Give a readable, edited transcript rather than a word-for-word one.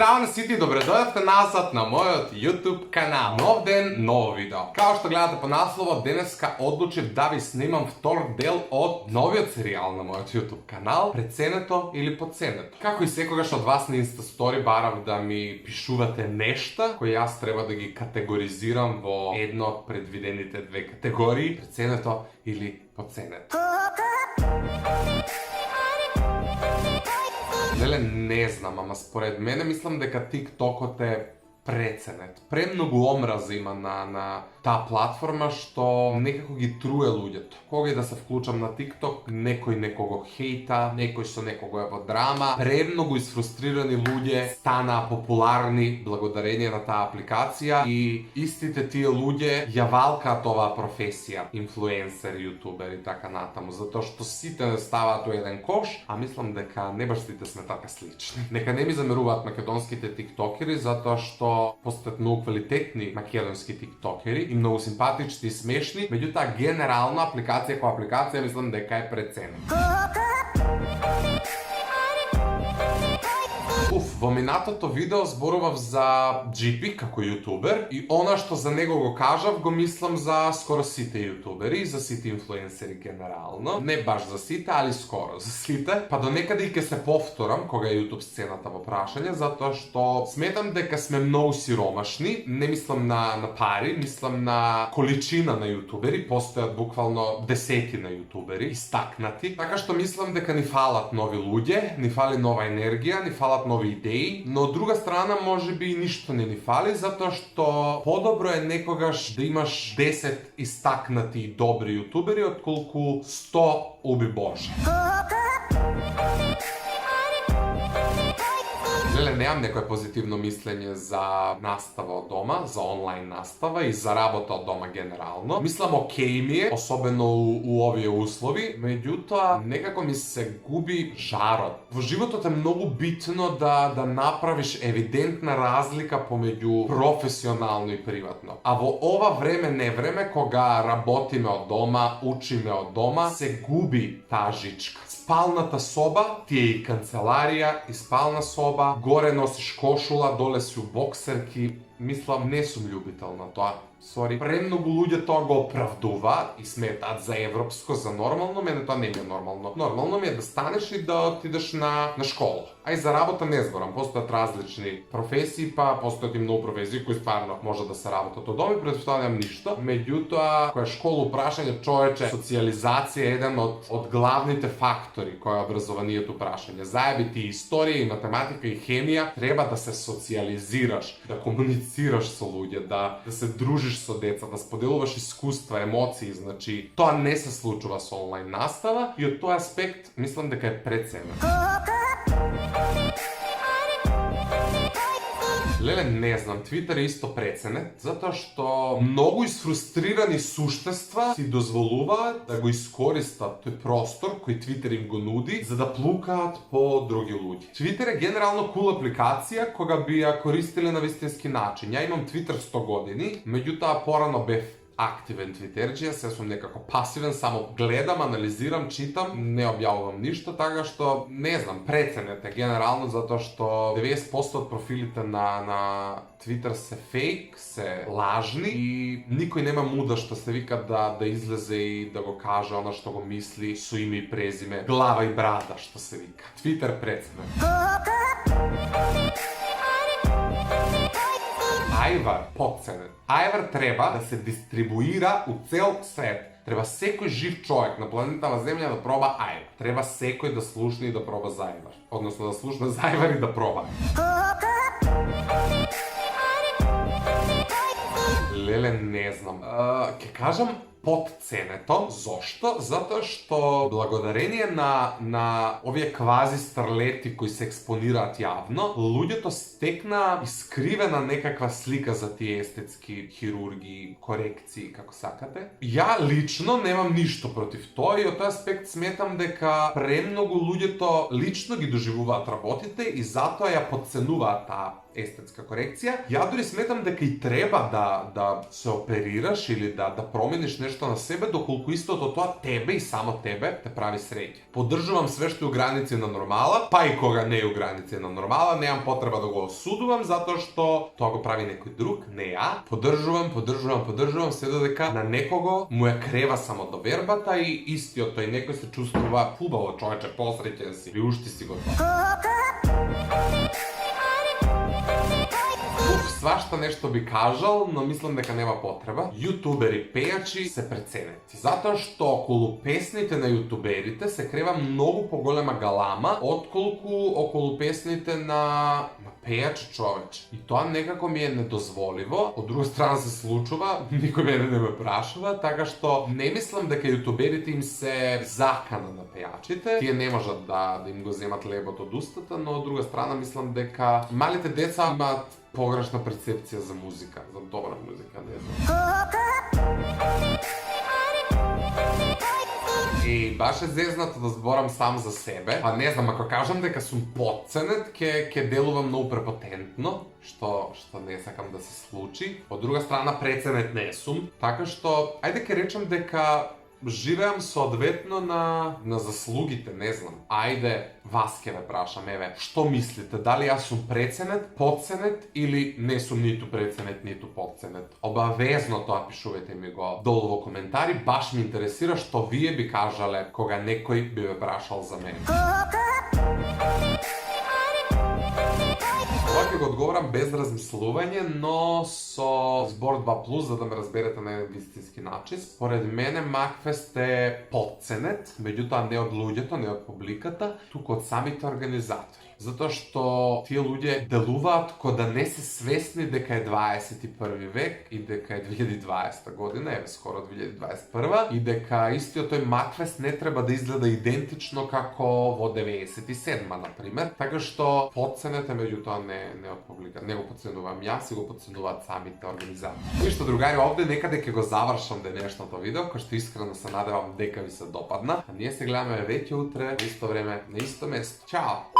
Здрава на сите и добре дојдовте назад на мојот YouTube канал. Нов ден, ново видео. Као што гледате по наслово, денеска одлучив да ви снимам втор дел од новиот серијал на мојот YouTube канал, Преценето или Подценето. Како и секогаш од вас на Instastory барав да ми пишувате нешта кои јас треба да ги категоризирам во едно од предвидените две категории, Преценето или Подценето. Леле, не знам, ама според мене мислам дека TikTokот е преценет. Премногу омраза има на таа платформа што некако ги труе луѓето. Кога и да се вклучам на TikTok, некој некого хејта, некој со некого е во драма. Премногу изфрустрирани луѓе станаа популарни благодарение на таа апликација и истите тие луѓе ја валкаат оваа професија, инфлуенсер, јутубер и така натаму, затоа што сите не ставаат во еден кош, а мислам дека не баш сите сме така слични. Нека не ми замеруваат македонските тиктокери затоа што постојат многу квалитетни македонски тиктокери и многу симпатични и смешни, меѓутоа генерално апликација која апликација мислам дека е преценета. Во минатото видео зборував за GP како јутубер и она што за него го кажав го мислам за скоро сите јутубери и за сите инфлуенсери генерално. Не баш за сите, али скоро за сите. Па до некаде и ќе се повторам кога е YouTube сцената во прашање, затоа што сметам дека сме многу сиромашни. Не мислам на пари, мислам на количина на јутубери. Постојат буквално десетина јутубери истакнати. Така што мислам дека ни фалат нови луѓе, ни фали нова енергија, ни фалат нови идеи, но од друга страна може би и ништо не ни фали, затоа што подобро е некогаш да имаш 10 истакнати и добри јутубери отколку 100 уби Боже. Леле, немам некој позитивно мислење за настава од дома, за онлайн настава и за работа од дома генерално. Мислам окей ми е, особено у овие услови, меѓутоа некако ми се губи жарот. Во животот е многу битно да направиш евидентна разлика помеѓу професионално и приватно. А во ова време не време кога работиме од дома, учиме од дома, се губи таа жичка. Спалната соба ти е и канцеларија, и спална соба, горе носиш кошула, доле си у боксерки. Мислам, не сум љубител на тоа. Сори. Премногу луѓе тоа го оправдуваат и сметаат за европско, за нормално, мене тоа не ми е нормално. Нормално ми е да станеш и да отидеш на школа. А и за работа не зборам, постојат различни професии, па постојат и многу професии кои стварно може да се работат од дома и претпоставувам ништо. Меѓутоа, која школа прашање, човече, социјализација е еден од главните фактори која образованието прашање. Заеби ти историја и математика и хемија, треба да се социјализираш, да комуницираш со луѓе, да се дружиш со деца, да споделуваш искуства, емоции, значи тоа не се случува со онлайн настава и од тој аспект мислам дека е преценет. Леле, не знам, Твитер е исто преценет, затоа што многу изфрустрирани суштества си дозволуваат да го искористат тој простор кој Твитер им го нуди за да плукаат по други луѓе. Твитер е генерално кул апликација кога би ја користиле на вистински начин. Ја имам Твитер 100 години, меѓутоа порано бев активен твитерџија, се сум некако пасивен, само гледам, анализирам, читам, не објавувам ништо, така што не знам, преценете генерално затоа што 90% од профилите на Твитер се фейк, се лажни и никој нема муда што се вика да излезе и да го каже она што го мисли со име и презиме, глава и брада што се вика. Твитер преценет. Ајвар подценет. Ајвар треба да се дистрибуира у цел свет. Треба секој жив човек на планетава Земја да проба ајвар. Треба секој да слушне и да проба за ајвар. Односно да слушне за ајвар и да проба. Леле, не знам. Ке кажам подценето. Зошто? Затоа што благодарение на овие квази старлети кои се експонираат јавно, луѓето стекна искривена некаква слика за тие естетски хирурги, корекции, како сакате. Ја лично немам ништо против тоа и од тој аспект сметам дека премногу луѓето лично ги доживуваат работите и затоа ја подценуваат таа естетска корекција. Ја дури сметам дека и треба да се оперираш или да промениш нешто нешто на себе, доколку истото тоа тебе и само тебе те прави среќа. Поддржувам све што е у граници на нормала, па и кога не е у граници на нормала, немам потреба да го осудувам затоа што тоа го прави некој друг, не ја. Поддржувам се додека на некого му ја крева само довербата и истиот тој некој се чувствува хубаво, човече, посреќен си, приушти си го тоа. Свашта нешто би кажал, но мислам дека нема потреба. Јутубери пејачи се преценети. Затоа што околу песните на јутуберите се крева многу поголема галама отколку околу песните на пејачи, човече. И тоа некако ми е недозволиво. Од друга страна се случува, никој мене не ме прашува, така што не мислам дека јутуберите им се закана на пејачите. Тие не можат да им го земат лебот од устата, но од друга страна мислам дека малите деца имаат погрешна перцепција за музика, за добра музика, не знам. И баш е зезнато да зборам сам за себе. Па не знам, ако кажам дека сум потценет, ќе делувам многу препотентно, што не сакам да се случи. Од друга страна, преценет не сум, така што, ајде ќе речам дека живеам соодветно на заслугите, не знам. Ајде, вас ке ве прашам, еве, што мислите? Дали јас сум преценет, потценет или не сум ниту преценет, ниту потценет? Обавезно тоа пишувајте ми го долу во коментари, баш ми интересира што вие би кажале кога некој би ве прашал за мене. Ова ќе го одговорам без размислување, но со збор 2+, за да ме разберете на еден вистински начин. Според мене Макфест е потценет, меѓутоа не од луѓето, не од публиката, туку од самите организатори. Затоа што тие луѓе делуваат ко да не се свесни дека е 21 век и дека е 2020 година, еве скоро 2021, и дека истиот тој Макфест не треба да изгледа идентично како во 97-ма, например. Така што потценете, меѓутоа не од публика. Не го потценувам јас, и го потценуваат самите организатори. И што, другари, овде некаде ќе го завршам денешното видео, кој што искрено се надевам дека ви се допадна. А ние се гледаме веќе утре, на исто време, на исто место. Чао!